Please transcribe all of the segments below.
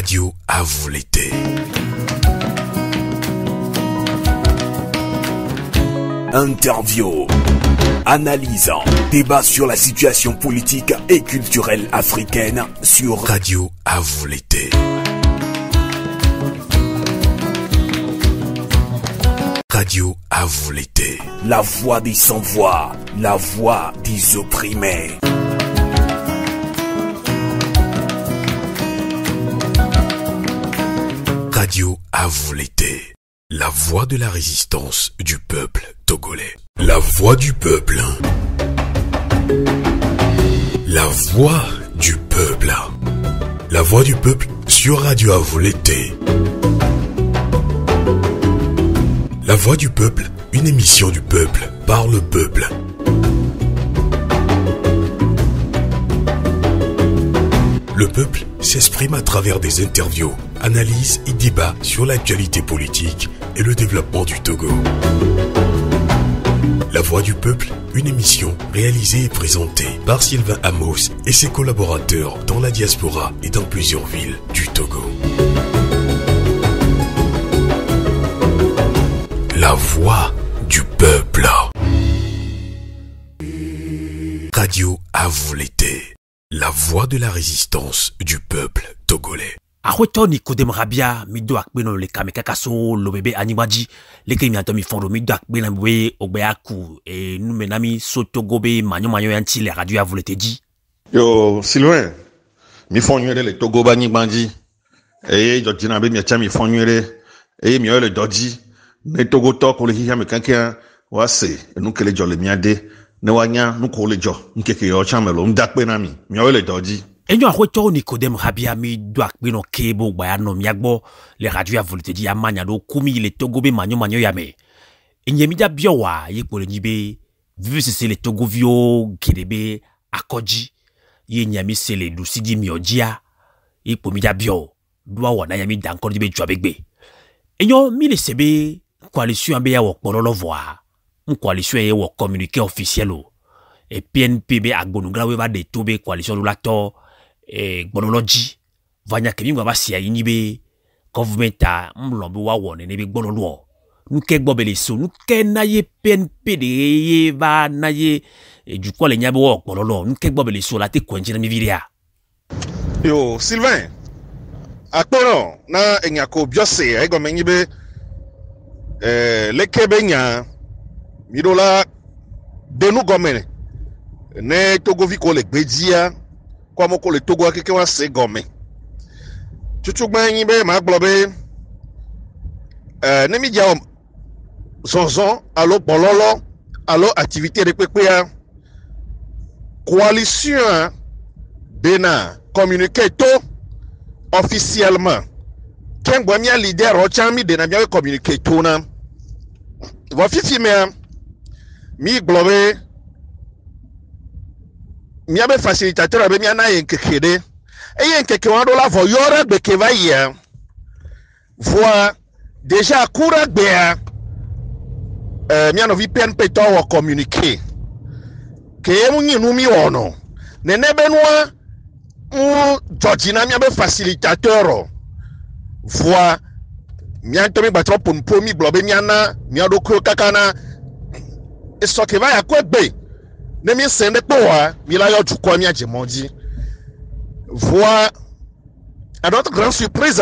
Radio à vous l'été. Interview, analyse, débat sur la situation politique et culturelle africaine sur Radio à vous l'été. Radio à vous l'été. La voix des sans-voix, la voix des opprimés. Radio à vous l'été. La voix de la résistance du peuple togolais. La voix du peuple. La voix du peuple. La voix du peuple sur Radio à vous l'été. La voix du peuple, une émission du peuple par le peuple. Le peuple s'exprime à travers des interviews, analyses et débats sur l'actualité politique et le développement du Togo. La voix du peuple, une émission réalisée et présentée par Sylvain Amos et ses collaborateurs dans la diaspora et dans plusieurs villes du Togo. La voix du peuple. Radio à vous l'été. La voix de la résistance du peuple togolais. Ahueto Nicodème Rabia, mido akbeno le kamekakaso lo bebe animaji, le kemi antomi fondo mido akbena bwe ogbeaku et nous menami sotogobe manyo yanti les radio à vous l'été dit. Yo Sylvain, mi fonnyere le Togo bani bandi. Et jo dinabe mi acha mi fonnyere et mi le doji. Ne Togo to ko le hiya me kankia wa se nu kele jo le miade. Ne wanya nu ko le jo nkeke yo chamelo ndakpe na mi le doji. Enyo ahueto Nicodème Rabia mido akbeno kebo bayano miagbo les radio à vous l'été dit amanya do kumi le Togobe manyo yame. Enye midia biowa ye ko le nibe vive c'est le Togo vio kirebe akoji ye nyami c'est le dusidi miojia ye po midia bio doa wana yami dankor dibe jwabegbe. Enyo mi le sebe coalition ambe ya wok bololo voa une coalition ye wok communiqué officiel o et PNPB agbonugra we va de tobe coalition do lato et bololoji vanya kemi ngwa basia yinibe government a mlombe wa wone ne be bololo nous ke gbobele so nous ke na ye PNPD ye va na ye du quoi le nyabe wok bololo nous ke gbobele so la te kwenjina mi viria. Yo Sylvain, akporo na enyako biose ego menyibe lekebe nya midola denu gomene ne Togo vi ko le gbejia kwa moko le Togo akeke wa se gome chuchugba yin be ma gbobe ne mi dia zonzon alo bololo alo activité de pepea coalition bena communiqué to officiellement ken gwa mi leader o chami de na mi communiqué to na va fifi mi gbobe mi abe facilitateur abe mi ana yenkekede e yenkeke wan do la vo yora gbe ke va ye voix déjà coura gbe mi ano vi PNP to wo communiquer ke mu nyinu mi wono ne benwa Georgina mi abe facilitateur voix mi anto mi batro pompo mi gbobe mi ana mi ado kro kakana e so ke va ya kwegbe ne mi sende poa mi la yo jukwa mi ajemoji voix à notre grande surprise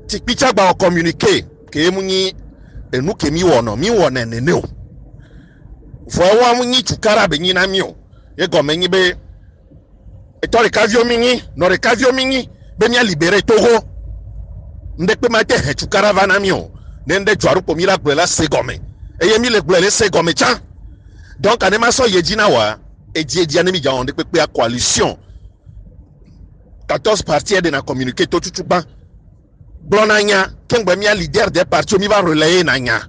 ti picha ba communiquer ke munyi enu ke mi wono nene o voix wa munyi tukara be nyina mi o e go menyi be e to le kavio minyi no le kavio minyi be mi libérer Togo ndekpe ma te tukara vana mi o nende jwaru po mi la gbela se gome e ye mi le gbele se gome cha. Donc, anema so yedina wa eji anemi ja onde pepe a coalition 14 partis de na communiqué to tutuba blonanya kengbe mi leader des partis mi va relayer nanya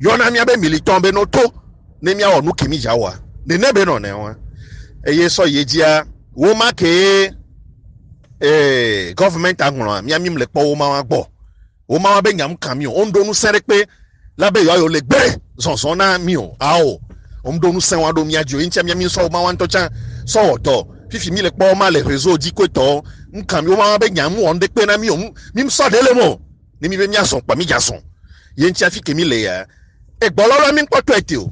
yona mi abe militant be no to ne mi onu kemi ja wa ne be no ne wa eye so yedia wo ma ke government angulo mi ami mle po wo ma wa gbo wo ma wa be nyam camion ondo nu sere pe la be yo le gbe zonzona mi o ao omdo nu sen wa do mi ajo incha mi so ma wan to chan so oto fifi mi le kpo ma le réseau di ko to nkam yo ma be nyamu on de pe na mi o mi so de le mo ni mi be mi ason pa mi jason ye ntia fi ke mi le ya e gbololo mi nko to ete o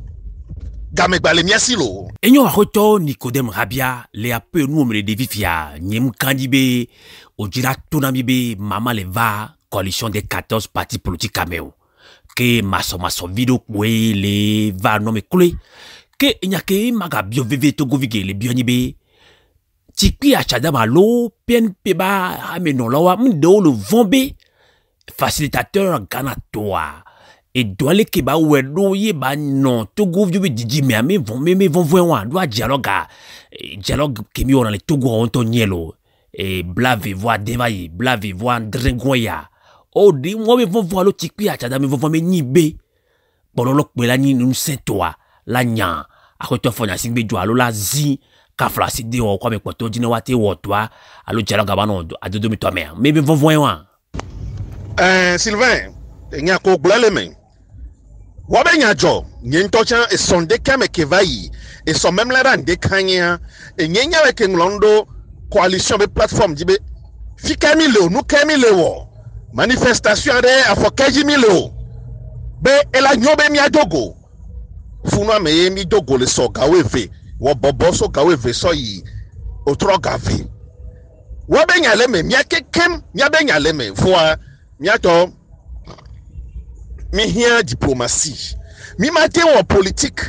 game gbale mi asilo enyo akoto Nicodème Rabia le ape nu omre de vifia nyem kandibe ojira tonami be mama le va coalition des 14 partis politiques cameo que maso video kwe le va no me kule que nyake maga bio veve to govige le bio nibe tikpi achada malo PNP ba ameno lawa mdo le vombe facilitateur Ghana toa et doit les keba wedo ye ba non togo vieux didi mais vont voir doit dialogue kemi on les togo ontonielo et blave voix devaye blave voix drengoya o di mo me vont voir le tikpi achada me vont me nibe bololo pela ni nous saint-toi la nya akoto fonya singbe jo alo la zi ka flasi de o kwa me poto dina wate wotwa alo dialogue ba no adodo mi to me me vont voir Sylvain nya ko glale men wabenya jo nyentocha e sonde kame kevayi e so même la rande kanya e nyenya we kenglondo coalition be plateforme dibe fikami le nu kami le wo manifestation de afokaji mi le o be ela nyobe mi adogo funu me mi dogo le so gawefe wo bobo so gawefe so yi otro gave wabenya le me mi akekem mi abenya le me foa mi ato mi hia diplomatie mi matin en politique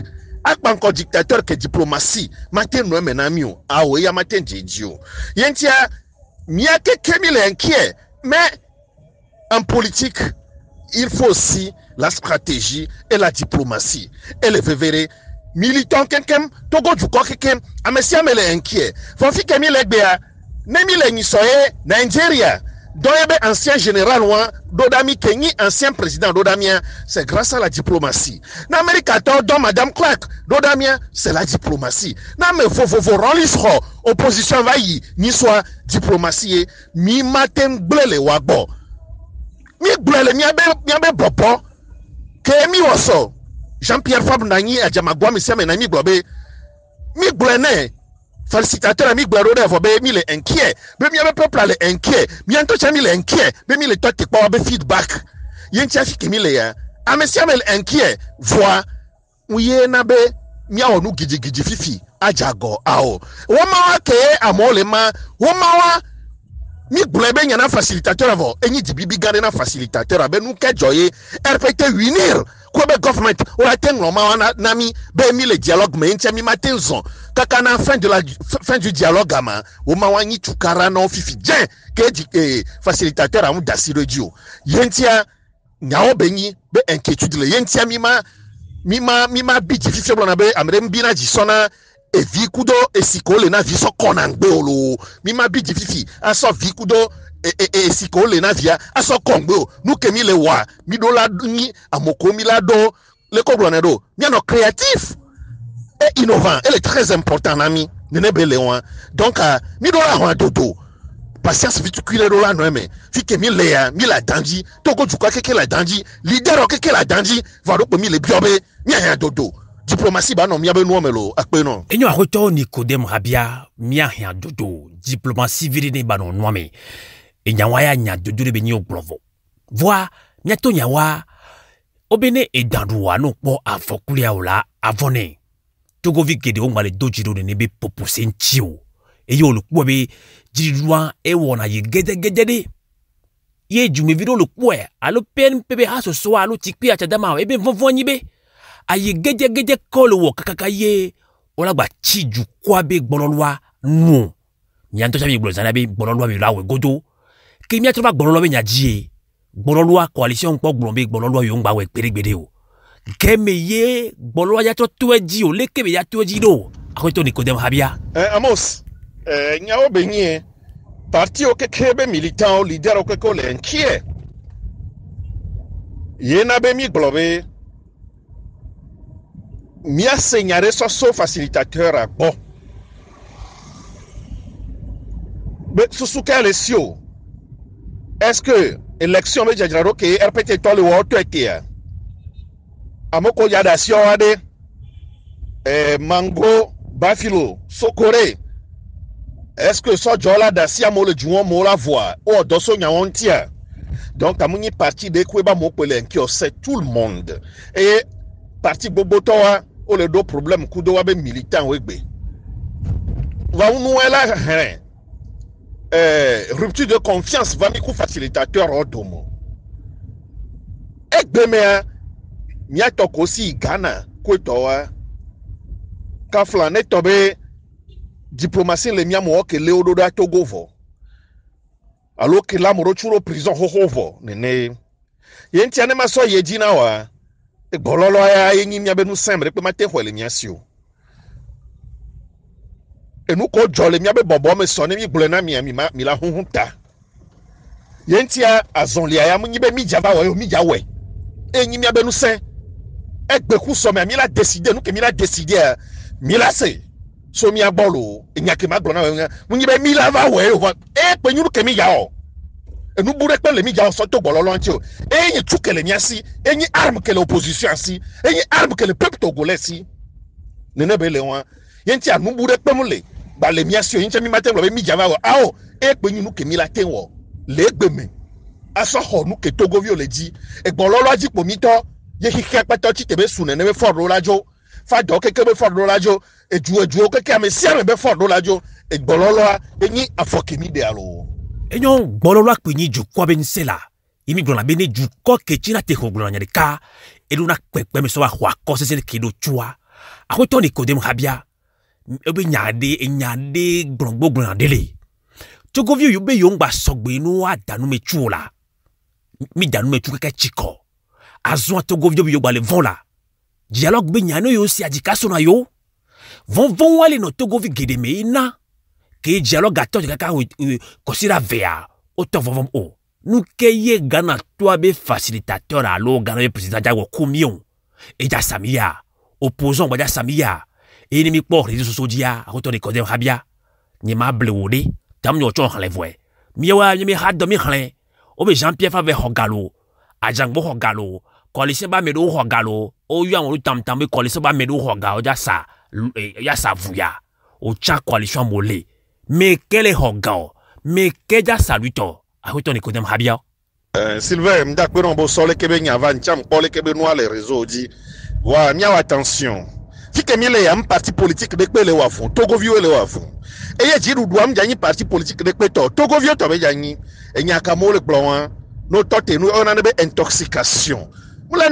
akpa encore dictateur que diplomatie matin no menamio awo ya matin jedio yentia mi akeke mi le inquiet mais en politique il faut aussi la stratégie et la diplomatie et le vevere militant quelqu'un togo du ko quelqu'un amesia me le inquiet fo fi kemi le gbea ne mi le nisoye Nigeria Doyebe ancien général ouan Dodami Kenyi ancien président Dodamien c'est grâce à la diplomatie. Na Amerika to do madame Clark Dodamien c'est la diplomatie. Na me fo renlisro opposition va yi ni soit diplomatie mi maten blele wagbo. Mi blele mi abe bopo ke mi woso Jean-Pierre Fab Nani Adjamagwa mi seme na mi globe mi blene félicitateur ami gbero de fo be mi le inquiet be mi be peuple le inquiet mi anto cha mi le inquiet be mi le tote kwa be feedback yen cha fi ke mi le ya amesia me le inquiet voix uye na be mi a onu gidi fifi ajago ao wo ma wa ke amole ma wo ma wa mi blebe nyana facilitateur avo enyi dibibi gane na facilitateur abe nu ke joye rpt unir ko be government o aten no ma na mi be mi le dialogue me ntia mi matenzo kaka na fin du dialogue ama o ma wa nyi tukara na fifi jen ke facilitateur amu dasiro dio yentia nyawo benyi be inquiétude le yentia mi ma bi fifi blo na be amre mbina jisona e vikudo e sikole na viso konangbe olo mi ma bi fifi aso vikudo e sikole na via aso kongbe o nu kemi le wa mi do la ni amoko mi la do le koblonedo mi no créatif et innovant elle est très important nami ne bele wa donc mi do la ho dodo patience viticule do la no me fi kemi le ya mi la danji to ko juka keke la danji leader o keke la danji va do mi le biobe mi ya dodo diplomatie ba non mi abe no melo akpe no enyo akoto Nicodème Rabia mi ahia dodo diplomatie virine ba non no me enyawa ya nya dodo le benyi oglovo voa mi ato nyawa obene edanduwa no po afokulia ola avone togo vigede o ngale dojiro ne be popose ntio eyo lo po be jiridwa e wona ye gede ye jume video lo po e alo PNP haso so alo tikpi achadama ebe vonvonyi be aye gede kolo wo kakaka ye ola gba chiju kwa be gbololwa nu nyanto chabi gbolozana be gbololwa be lawe godo ke mi atroba gbololwa be nyajie gbololwa coalition po gbolombe gbololwa yo ngba we peregbede o keme ye gbololwa ya to toeji o lekebe ya toeji do akoto Nicodème Rabia Amos nyawo benye parti o kekebe militant o leader o keko le inquiet ye na be mi gbolombe mi a signalé so facilitateur à bon. Mais sous quel sio? Est-ce que élection me jajaro que RPT tole wo to etia? Amoko yadation ade mango bafilo sokore est-ce que ça jola da si amole juon mo la voix o do so nya won tia donc amuni parti de kweba mo pele qui sait tout le monde et parti boboto wa o le do problème ku do wa be militant wegbe wa unu ela rupture de confiance va mi ku facilitateur odomo egbe me mi atoko si Ghana ko to wa ka flane tobe diplomatie le miamo ke leodo da Togo vo alors que la moro churo prison hohovo nene yenti ane maso yeji na wa e bololo ya yenyi mia benu sembre pe mate hwele miasio enu ko jole mia be bobo me so ne mi gbole na mi la hunhunta yenti azon lia ya munyi be mi java wa yo mi jawe enyi mia benu sen egbe ku so me mi la décider nu ke mi la décider mi la se so mi agbolo enyake magbolo na munyi be mi la va we o e pe nyuru ke mi ya o enu bure pe le mi ja o so to gbolo lonti o enyi tukele mi asi enyi arme ke l'opposition asi enyi arme ke le peuple togolais si nene be le wan yenti anu bure pe mu le ba le mi asi o yenti mi maten lo be mi ja va o ao e pe nyuru ke mi la ten wo le gbe me aso ho nu ke Togo vi o le ji e gbolo lo aji po mi to ye hike pato ti tebe su nene be for ro lajo fa do keke be for ro lajo eju keke ame si ame be for ro lajo e gbololo enyi afokemi de alo enyo gbololo akpenyi ju kwa ben sela imi glona bene ju ko kechina te ho glona nyarika eduna pepe me so wa kwa ko sese kido chua akoto ni kodem habia ebe nyade gbongbo glona dele Togo vi yo be yo ngba sogbe nu adanu me chula mi danu me chuka chiko azon Togo vi yo gba le von la dialogue be nyano yo si adikaso na yo von wale no Togo vi gede me ina ke dialogue ato kaka considère vea auto von o nous ke ye Ghana toi be facilitateur alo Ghana be président jago komion e ja samia opposant ba ja samia ennemi por réseaux sociaux dia auto de kodem habia ni ma blewode tam yo chon khale voe miwa mi ha do mi khale o be Jean-Pierre Favre hogalo ajangbo hogalo coalition ba medo hogalo o yu an tam be coalition ba medo hogalo ja sa ya sa vuya o cha coalition molé mais quel est hogao mais que ja saluto a hoto ni kodem habia Sylvain mdakwe no bo sole kebe nya van cham kole kebe no les réseaux di wa mia attention fike mi le yam parti politique de pe le wa fun Togo vieux le wa fun eye ji rudu am janyi parti politique de pe to Togo vieux to be janyi enya ka mo le blon no tote no on na be intoxication mule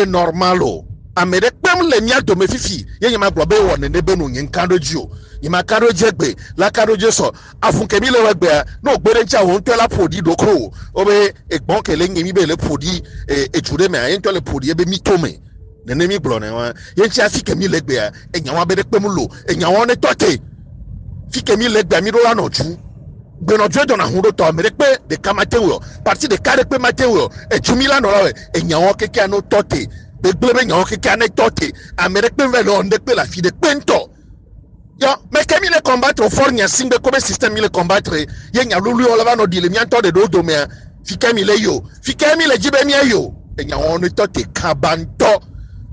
normalo amere pem le mia do me fifi ye ma glo be won ne be no yin kando jio yima kado jegbe la kado jeso afun kemi le wegbe no gbere ncha won to la podi dokro obe egbon kele ngemi be le podi ejude me ayen to le podi ebe mi tome nene mi glo ne wa ye ncha fi kemi le gbe enya wa be de pem lo enya won ne tote fi kemi le gbe mi ro la no ju gbe no jo na hundo to amere pe de kamate wo parti de kare pe mate wo ejumi la no la enya won keke no tote be gbe enya won keke na tote amere pe ve lo nde pe la fi de pento. Yo, mais comme il est combattre au fort, il y a un comme système il est combattre. Il y a lulu on va nous dire le mianto de dos domaine. Fikem il est yo, fikem il est jibemi yo. Et y a on est tote kabanto.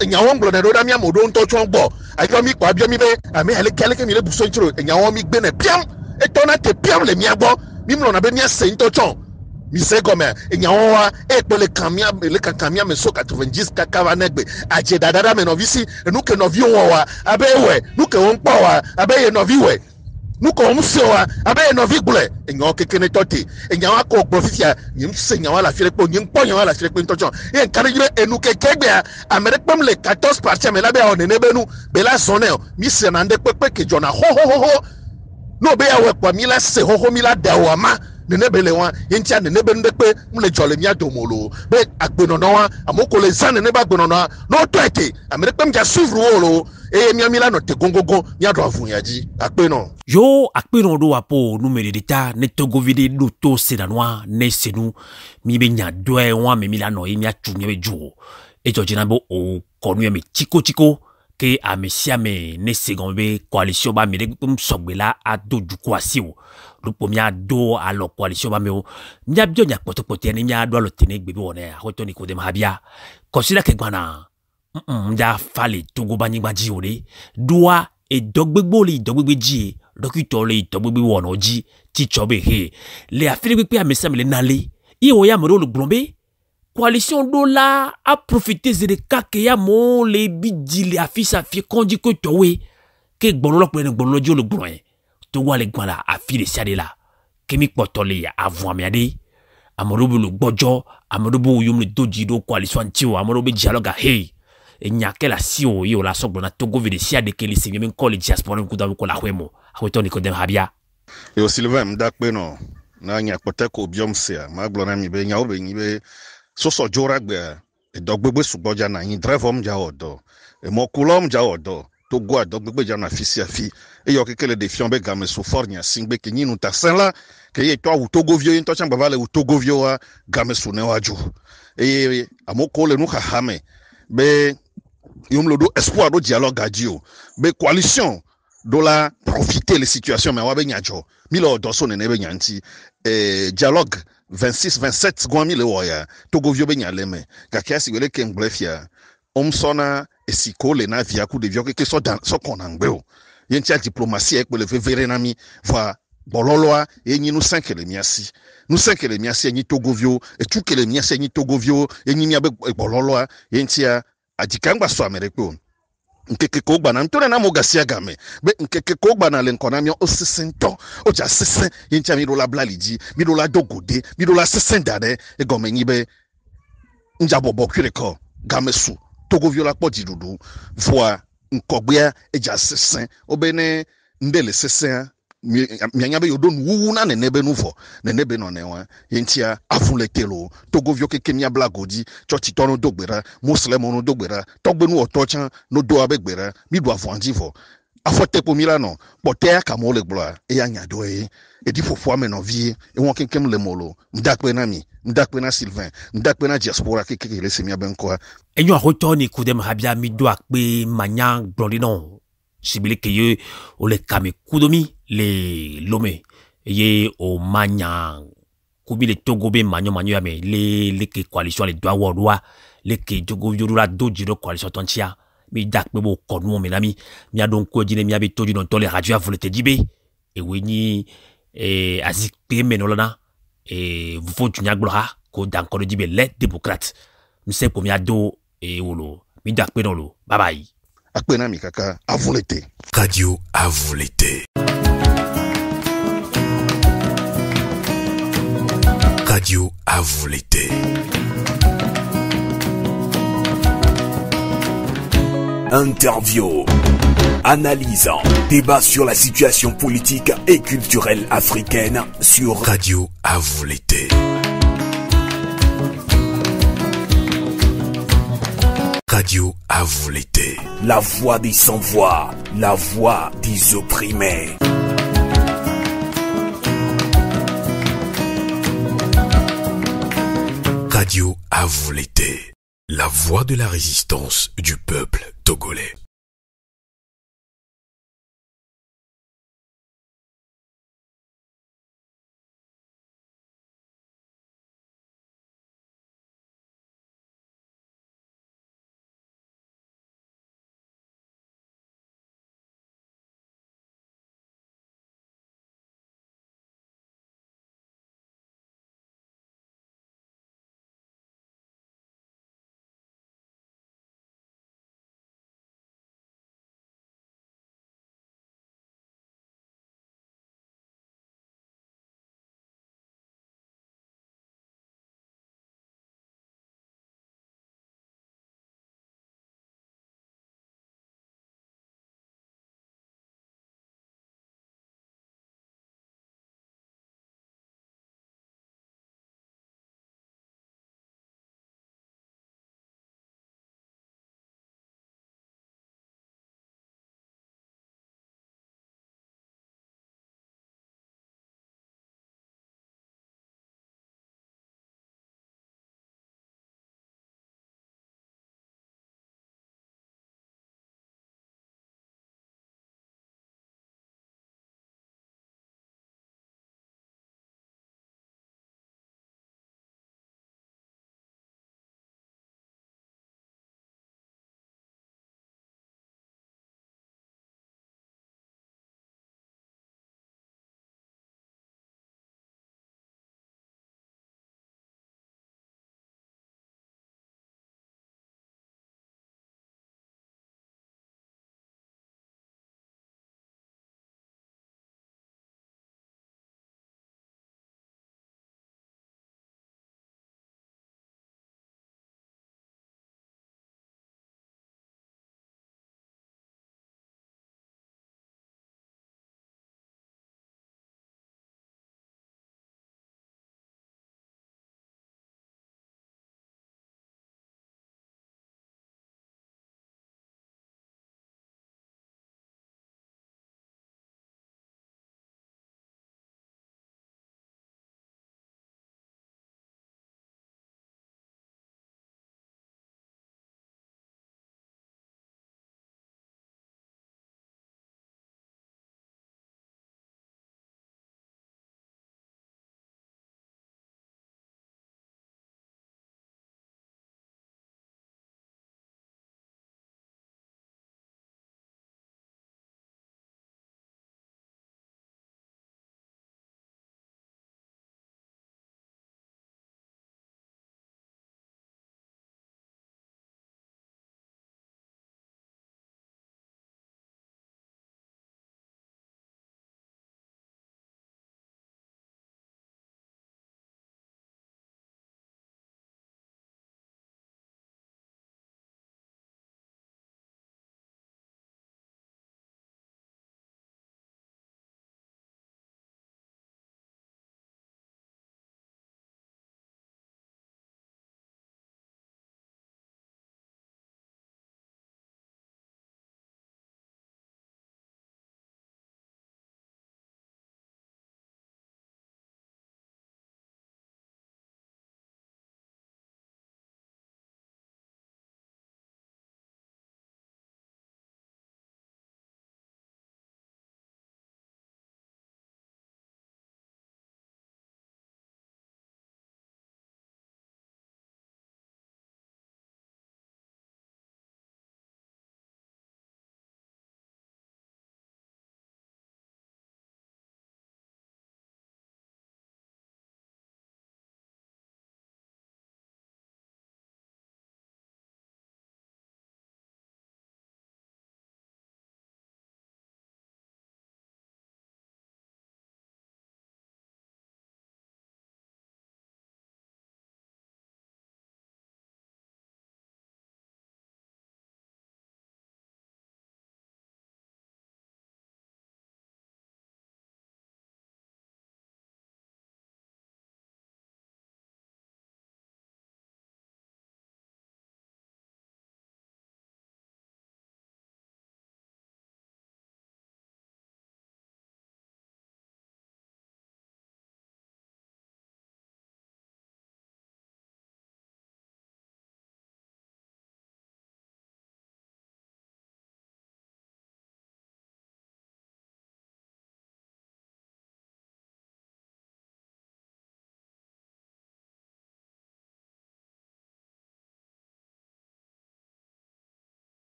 Et y a on glone roda mia modon to chongbo. Ay ko mi kwa bio mi be, ame ele kele ke mi le buso ntro. Et y a on mi gbe ne piam. Et tona te piam le miabo. Mi mlo na be mia se nto chong. Mi se comme et y a on wa e pe le kamia me so 90 kakava negbe. Aje dadada me no visi, nous que no vi wa abe we, nous que on pa wa abe ye no vi we. Nous ko mse wa abe ye no vi gbule. E nyo kekene toti. E nyawa ko profisia, nyim se nyawa la fire po nyim po nyawa la fire po ntochon. E encourage e nou kekegbe Amerique pem le 14 parti me la be on ne be nou, be la zone mi se na nde pepe ke jona ho. No be ya we kwa mi la se ho mi la dawama. Nene bele wan yentia nene be ndekpe mle jole mia domolo be agbenono wa amoko le zan nene ba gbenono no to ete amerika mja suivre wolo e mia mila no te gongogo mia do avun yaji agbeno yo akpeno do apo numero d'etat ne Togo vide do to senanoa ne senu mi be nya doe wan me mila no mia tunye be jo e jojina bo o konu me chiko ke amesia me ne segombe coalition ba me de msogbela ado jukwasi o lupo mia do alo coalition ba me o mia bio nya potopote ni mia do alo tene gbebe wona akoto ni kodem habia kosila ke gbana mja fale Togo ba nyigba ji ore doa e dogbegbo li dogbegbe ji dokito le itogbegbe wono ji ti chobe he le afile pe amesa me le nale iwo ya mo le glombe coalition dola a profité de kake ya mo le bidji le afisa fi konji ko towe ke gbonlo pe gbonlo ji o le gbon to wa le gbon la afi le siade la kemi potole ya avon amiade amorobo le gbojo amorobo yum le doji do coalition ti o amorobo dialogue he e nyake la si o yo la sogbo na Togo vide siade ke le semi men ko le diaspora ku da ko la hwemo aweto ni ko dem habia yo Sylvain mdakpe no na nya poteko biomsia ma glona mi be nya obe nyi be soso jora gbe edogbegbe sugboja na yin drive ja odo e mo kulom ja odo to go adogbegbe ja na fisi afi e yo kekele de fion be game so fornya singbe ke nyinu ta sen la ke ye to wu Togo vio yin to chamba vale wu Togo vio wa game so ne waju e amoko le nu khahame be yum lo do espoir do dialogue adio be coalition dola profiter les situations mais wa be nyajo mi lo do so ne be nyanti dialogue 26-27 gwami le woya Togo vio be nyaleme kakiasi wele kenglefia omsona esiko le na via ku de vio ke so dan so konangbe o yentia diplomatie ek le vere na mi va bololoa enyi nu 5 le miasi nu 5 le miasi enyi Togo vio e tuke le miasi enyi Togo vio enyi mi abe bololoa yentia adikangba so ameriko nkeke ko gba na ntore na mo gasia game be nkeke ko gba na le nkona mi o sisento o ja sisen yentia mi do la blaliji mi do la dogode mi do la sisen dade e gomenyi be njabo bokureko game su Togo vio la podi dudu voa nkogbea e ja sisen obene ndele sisen mianya be yodo nuwu na nenebe nuvo nenebe no newa yentia afuletelo Togo vio ke kemia blagodi chochi tono dogbera muslim no dogbera togbenu otochan no do abegbera mi do avandivo afote po milano potea kamo le gboa e anya do e di fofo ameno vie e won kenkem le molo mdakpe na Sylvain mdakpe na diaspora ke le semia benko enyo ahotoni kudem habia mi do akpe manya blondino sibile ke ye o le kame kudomi le lome ye o manya kubi le Togo be manyo ya me le ke coalition le doa wodwa le ke Togo yorula doji do coalition tontia mi dak be bo konu me nami mi adon ko jine mi abi toji non to le radio a volete dibe e weni azik pe menolana e vous faut tunya gloha ko dan ko dibe les démocrates mi se ko mi ado e wolo mi dak pe non lo bye bye akpena mi kaka a volete radio a volete radio a volete interview, analysant, débat sur la situation politique et culturelle africaine sur Radio à vous l'été. Radio à vous l'été. La voix des sans-voix, la voix des opprimés. Radio à vous l'été. La voix de la résistance du peuple togolais.